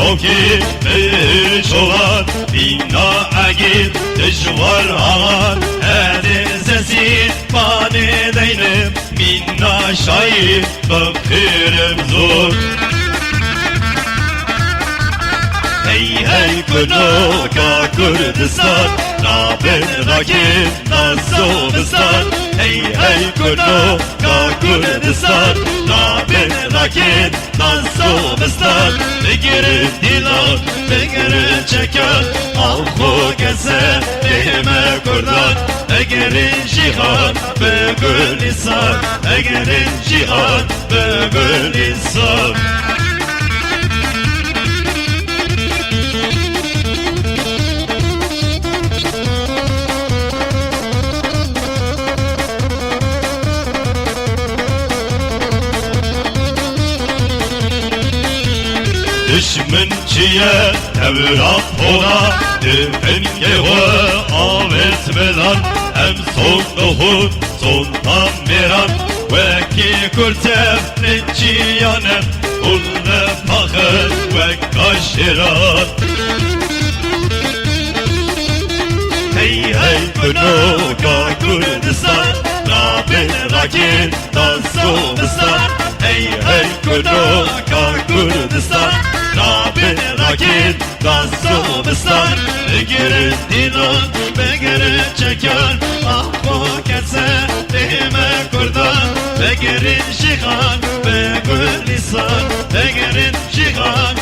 Doki bir çoğan Bina agit dışvar ağar Hadi sesi bani deynim Minna şahit bakırım zor Hey hey Kırnaka Kürdistan Nabin rakip Nazobistan Hey hey Kırnaka Kürdistan Nabin rakip Nazobistan Begirin dilan, begirin çeker Alhu geze, dehime kurdan Egerin cihan, begül insan Egerin cihan, begül insan Düşmünçiye evrak ona Düfen gehe avetmedan Hem son nuhut sondan miran Veki kurtev nenciyanem Ulne fakir ve kaşiran Hey hey Kırnaka Kürdistan Nabin rakit Nazobistan Hey hey Kırnaka Kürdistan Nabin rakit Nazobistan Begirin dinan, begirin çeker Ah bu kese dehime kurdan Begirin şihan, begül lisan Begirin şihan,